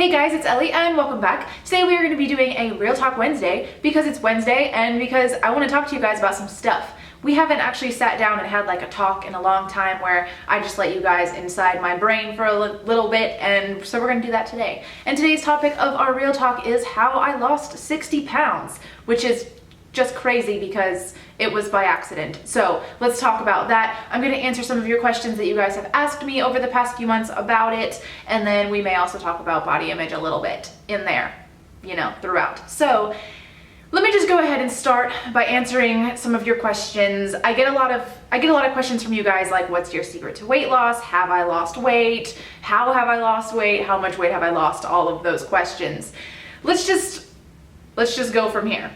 Hey guys, it's Ellie and welcome back. Today we are going to be doing a Real Talk Wednesday because it's Wednesday and because I want to talk to you guys about some stuff. We haven't actually sat down and had like a talk in a long time where I just let you guys inside my brain for a little bit, and so we're going to do that today. And today's topic of our Real Talk is how I lost 60 pounds, which is just crazy because it was by accident. So let's talk about that. I'm going to answer some of your questions that you guys have asked me over the past few months about it, and then we may also talk about body image a little bit in there, you know, throughout. So let me just go ahead and start by answering some of your questions. I get a lot of questions from you guys like, what's your secret to weight loss? Have I lost weight? How have I lost weight? How much weight have I lost? All of those questions. Let's just go from here.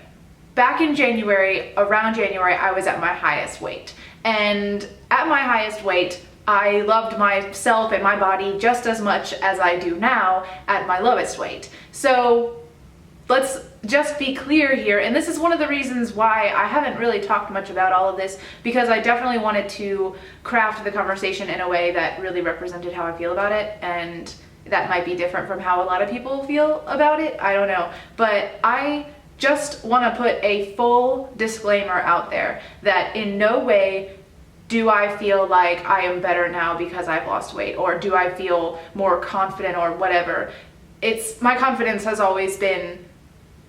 Back in January, around January, I was at my highest weight. And at my highest weight, I loved myself and my body just as much as I do now at my lowest weight. So let's just be clear here, and this is one of the reasons why I haven't really talked much about all of this, because I definitely wanted to craft the conversation in a way that really represented how I feel about it, and that might be different from how a lot of people feel about it, I don't know. But I just want to put a full disclaimer out there that in no way do I feel like I am better now because I've lost weight, or do I feel more confident or whatever. My confidence has always been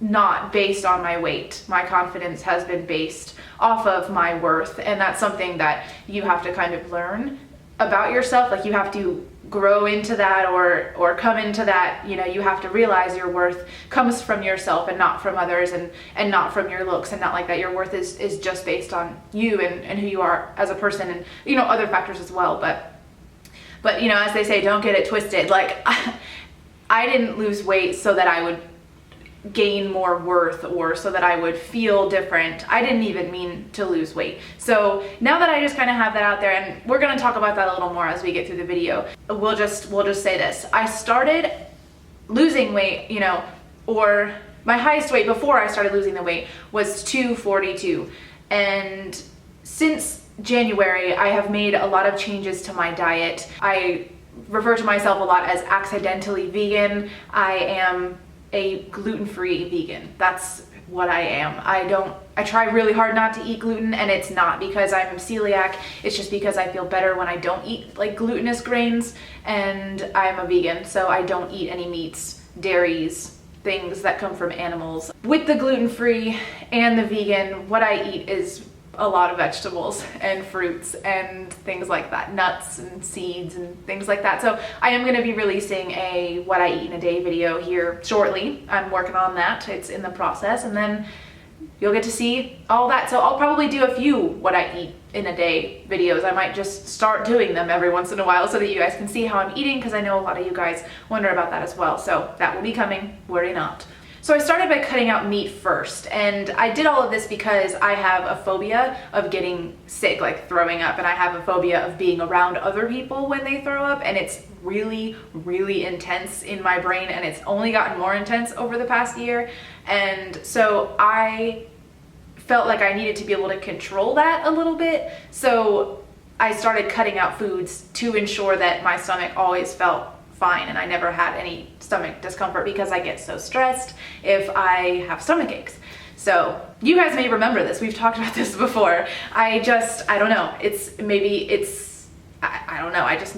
not based on my weight. My confidence has been based off of my worth, and that's something that you have to kind of learn about yourself. Like, you have to grow into that or come into that, you know. You have to realize your worth comes from yourself and not from others, and not from your looks, and not like that your worth is just based on you and who you are as a person, and, you know, other factors as well. But you know, as they say, don't get it twisted. Like, I didn't lose weight so that I would gain more worth or so that I would feel different. I didn't even mean to lose weight. So now that I just kind of have that out there, and we're going to talk about that a little more as we get through the video, we'll just say this. I started losing weight, you know, or my highest weight before I started losing the weight was 242. And since January, I have made a lot of changes to my diet. I refer to myself a lot as accidentally vegan. I am a gluten-free vegan. That's what I am. I try really hard not to eat gluten, and it's not because I'm celiac. It's just because I feel better when I don't eat like glutinous grains, and I'm a vegan, so I don't eat any meats, dairies, things that come from animals. With the gluten-free and the vegan, what I eat is a lot of vegetables and fruits and things like that, nuts and seeds and things like that. So I am going to be releasing a what I eat in a day video here shortly. I'm working on that. It's in the process, and then you'll get to see all that. So I'll probably do a few what I eat in a day videos. I might just start doing them every once in a while so that you guys can see how I'm eating, because I know a lot of you guys wonder about that as well. So that will be coming, worry not. So I started by cutting out meat first, and I did all of this because I have a phobia of getting sick, like throwing up, and I have a phobia of being around other people when they throw up, and it's really, really intense in my brain, and it's only gotten more intense over the past year. And so I felt like I needed to be able to control that a little bit, so I started cutting out foods to ensure that my stomach always felt fine and I never had any stomach discomfort, because I get so stressed if I have stomach aches. So you guys may remember this. We've talked about this before. I don't know. I don't know. I just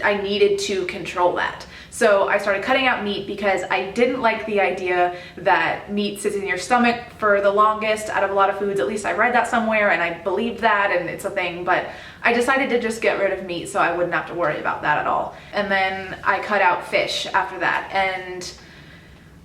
I needed to control that. So I started cutting out meat because I didn't like the idea that meat sits in your stomach for the longest out of a lot of foods. At least I read that somewhere and I believed that, and it's a thing, but I decided to just get rid of meat so I wouldn't have to worry about that at all. And then I cut out fish after that, and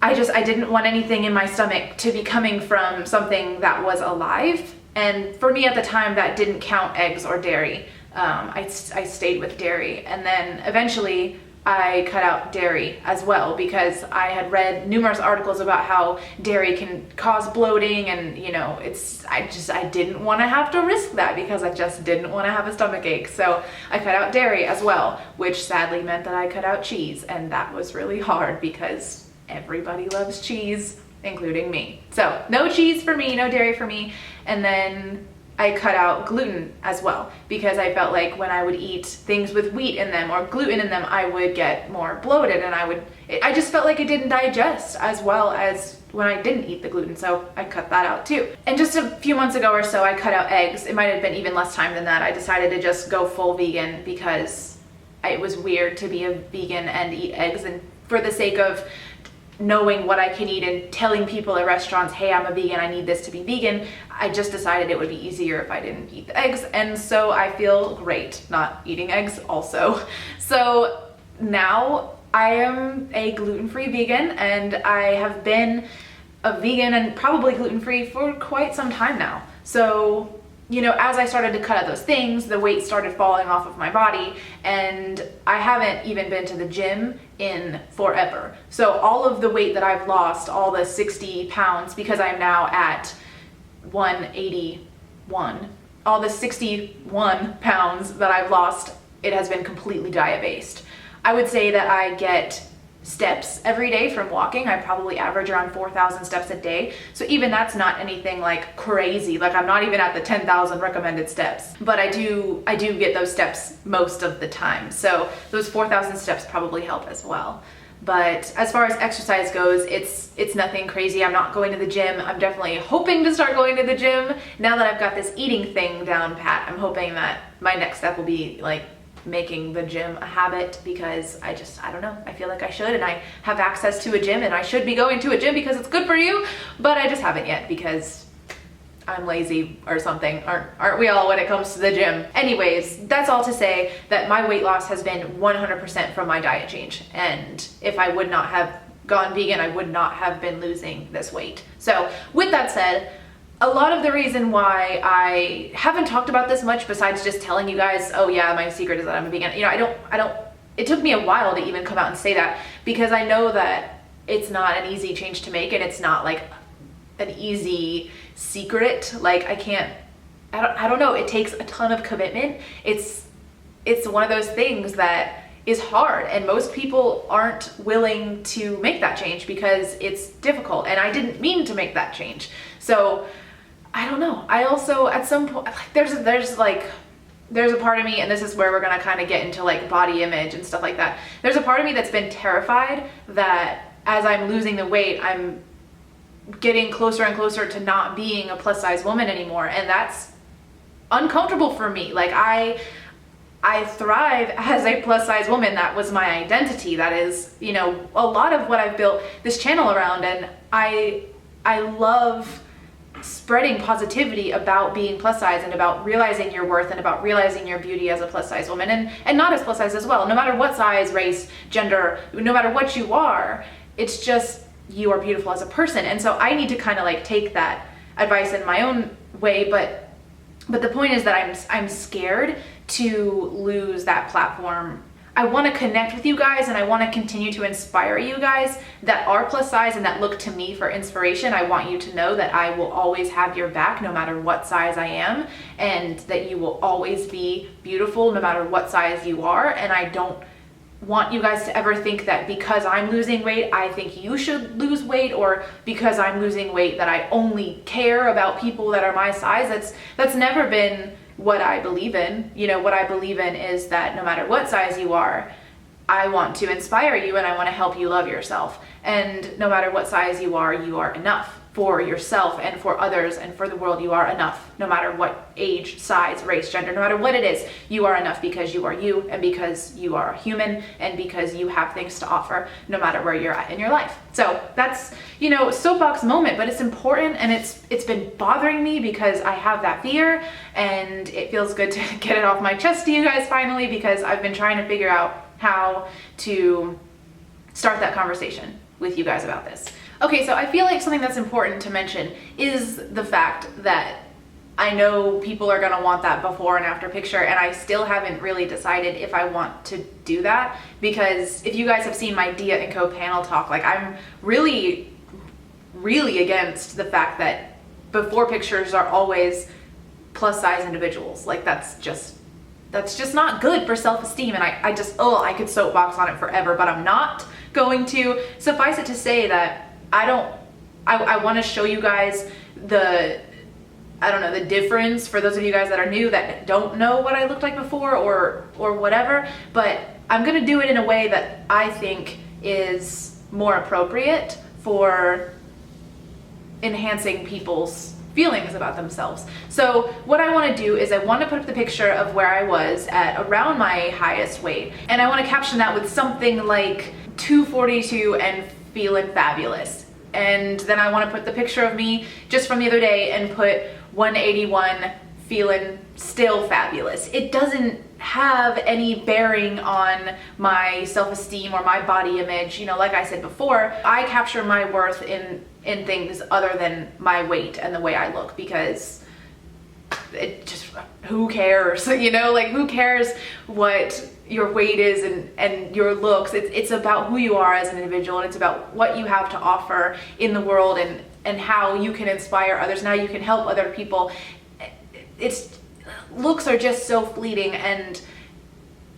I didn't want anything in my stomach to be coming from something that was alive. And for me at the time, that didn't count eggs or dairy. I stayed with dairy, and then eventually I cut out dairy as well, because I had read numerous articles about how dairy can cause bloating, and you know, I didn't want to have to risk that, because I just didn't want to have a stomach ache. So I cut out dairy as well, which sadly meant that I cut out cheese, and that was really hard because everybody loves cheese, including me. So no cheese for me, no dairy for me. And then I cut out gluten as well, because I felt like when I would eat things with wheat in them or gluten in them, I would get more bloated, and I just felt like it didn't digest as well as when I didn't eat the gluten, so I cut that out too. And just a few months ago or so, I cut out eggs. It might have been even less time than that. I decided to just go full vegan because it was weird to be a vegan and eat eggs, and for the sake of knowing what I can eat and telling people at restaurants, hey, I'm a vegan, I need this to be vegan, I just decided it would be easier if I didn't eat the eggs, and so I feel great not eating eggs also. So now I am a gluten-free vegan, and I have been a vegan and probably gluten-free for quite some time now. So, you know, as I started to cut out those things, the weight started falling off of my body, and I haven't even been to the gym in forever. So all of the weight that I've lost, all the 60 pounds, because I'm now at 181, all the 61 pounds that I've lost, it has been completely diet-based. I would say that I get steps every day from walking. I probably average around 4,000 steps a day. So even that's not anything like crazy. Like I'm not even at the 10,000 recommended steps, but I do get those steps most of the time. So those 4,000 steps probably help as well. But as far as exercise goes, it's nothing crazy. I'm not going to the gym. I'm definitely hoping to start going to the gym. Now that I've got this eating thing down pat, I'm hoping that my next step will be like making the gym a habit, because I don't know, I feel like I should, and I have access to a gym, and I should be going to a gym because it's good for you, but I just haven't yet because I'm lazy or something. Aren't we all when it comes to the gym? Anyways, that's all to say that my weight loss has been 100% from my diet change, and if I would not have gone vegan, I would not have been losing this weight. So with that said, a lot of the reason why I haven't talked about this much, besides just telling you guys, oh yeah, my secret is that I'm a vegan, you know, I don't, it took me a while to even come out and say that, because I know that it's not an easy change to make, and it's not like an easy secret. Like I don't know, it takes a ton of commitment. It's one of those things that is hard, and most people aren't willing to make that change because it's difficult, and I didn't mean to make that change. So I don't know. I also, at some point, there's a part of me, and this is where we're gonna kind of get into like body image and stuff like that. There's a part of me that's been terrified that as I'm losing the weight, I'm getting closer and closer to not being a plus size woman anymore, and that's uncomfortable for me. Like I thrive as a plus size woman. That was my identity. That is, you know, a lot of what I've built this channel around, and I love spreading positivity about being plus size and about realizing your worth and about realizing your beauty as a plus size woman, and not as plus size as well. No matter what size, race, gender, no matter what you are, it's just you are beautiful as a person. And so I need to kind of like take that advice in my own way, but the point is that I'm scared to lose that platform. I want to connect with you guys, and I want to continue to inspire you guys that are plus size and that look to me for inspiration. I want you to know that I will always have your back no matter what size I am, and that you will always be beautiful no matter what size you are. And I don't want you guys to ever think that because I'm losing weight, I think you should lose weight, or because I'm losing weight that I only care about people that are my size. That's never been what I believe in. You know, what I believe in is that no matter what size you are, I want to inspire you, and I want to help you love yourself. And no matter what size you are enough for yourself and for others and for the world. You are enough, no matter what age, size, race, gender, no matter what it is. You are enough because you are you, and because you are human, and because you have things to offer, no matter where you're at in your life. So that's, you know, soapbox moment, but it's important, and it's been bothering me because I have that fear, and it feels good to get it off my chest to you guys finally, because I've been trying to figure out how to start that conversation with you guys about this. Okay, so I feel like something that's important to mention is the fact that I know people are gonna want that before and after picture, and I still haven't really decided if I want to do that, because if you guys have seen my Ellko panel talk, like I'm really against the fact that before pictures are always plus size individuals. Like that's just not good for self-esteem, and I could soapbox on it forever, but I'm not going to. Suffice it to say that I want to show you guys the I don't know, the difference for those of you guys that are new that don't know what I looked like before or whatever, but I'm gonna do it in a way that I think is more appropriate for enhancing people's feelings about themselves. So what I want to do is I want to put up the picture of where I was at around my highest weight, and I want to caption that with something like 242 and feeling fabulous. And then I want to put the picture of me just from the other day and put 181 feeling still fabulous. It doesn't have any bearing on my self-esteem or my body image. You know, like I said before, I capture my worth in things other than my weight and the way I look, because it just, who cares? You know, like, who cares what your weight is and your looks? It's about who you are as an individual, and it's about what you have to offer in the world and how you can inspire others and how you can help other people. Looks are just so fleeting, and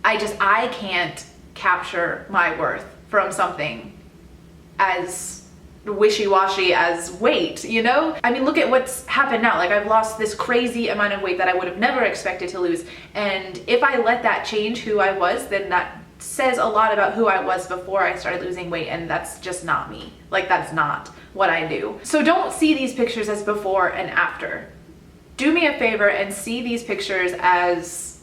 I can't capture my worth from something as wishy-washy as weight, you know? I mean, look at what's happened now. Like, I've lost this crazy amount of weight that I would have never expected to lose, and if I let that change who I was, then that says a lot about who I was before I started losing weight, and that's just not me. Like, that's not what I do. So don't see these pictures as before and after. Do me a favor and see these pictures as,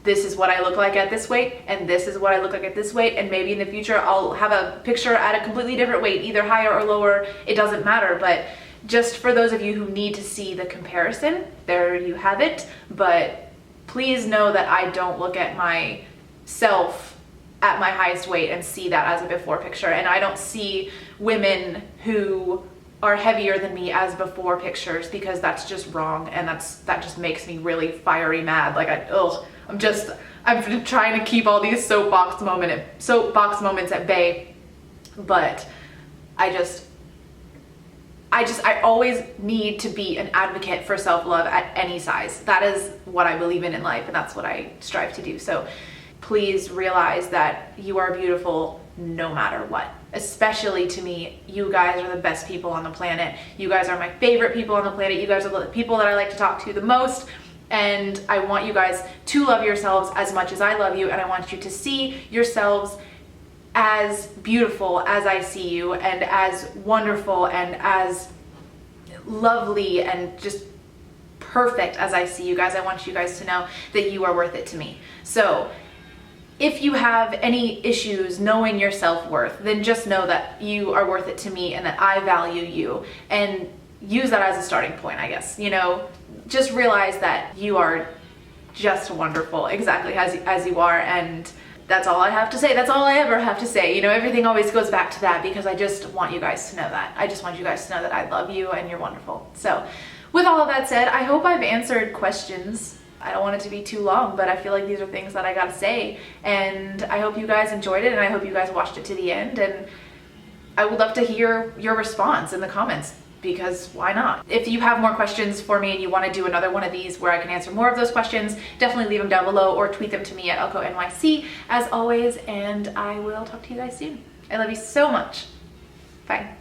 this is what I look like at this weight, and this is what I look like at this weight, and maybe in the future I'll have a picture at a completely different weight, either higher or lower, it doesn't matter. But just for those of you who need to see the comparison, there you have it. But please know that I don't look at myself at my highest weight and see that as a before picture, and I don't see women who are heavier than me as before pictures, because that's just wrong, and that just makes me really fiery mad. Like, I'm trying to keep all these soapbox moments at bay, but I always need to be an advocate for self-love at any size. That is what I believe in life, and that's what I strive to do. So please realize that you are beautiful no matter what. Especially to me, you guys are the best people on the planet. You guys are my favorite people on the planet. You guys are the people that I like to talk to the most. And I want you guys to love yourselves as much as I love you, and I want you to see yourselves as beautiful as I see you, and as wonderful and as lovely and just perfect as I see you guys. I want you guys to know that you are worth it to me. So if you have any issues knowing your self-worth, then just know that you are worth it to me and that I value you, and use that as a starting point, I guess. You know, just realize that you are just wonderful exactly as you are, and that's all I have to say. That's all I ever have to say. You know, everything always goes back to that, because I just want you guys to know that. I just want you guys to know that I love you and you're wonderful. So with all of that said, I hope I've answered questions. I don't want it to be too long, but I feel like these are things that I gotta say, and I hope you guys enjoyed it, and I hope you guys watched it to the end, and I would love to hear your response in the comments, because why not? If you have more questions for me and you want to do another one of these where I can answer more of those questions, definitely leave them down below or tweet them to me at Ellko NYC as always, and I will talk to you guys soon. I love you so much. Bye.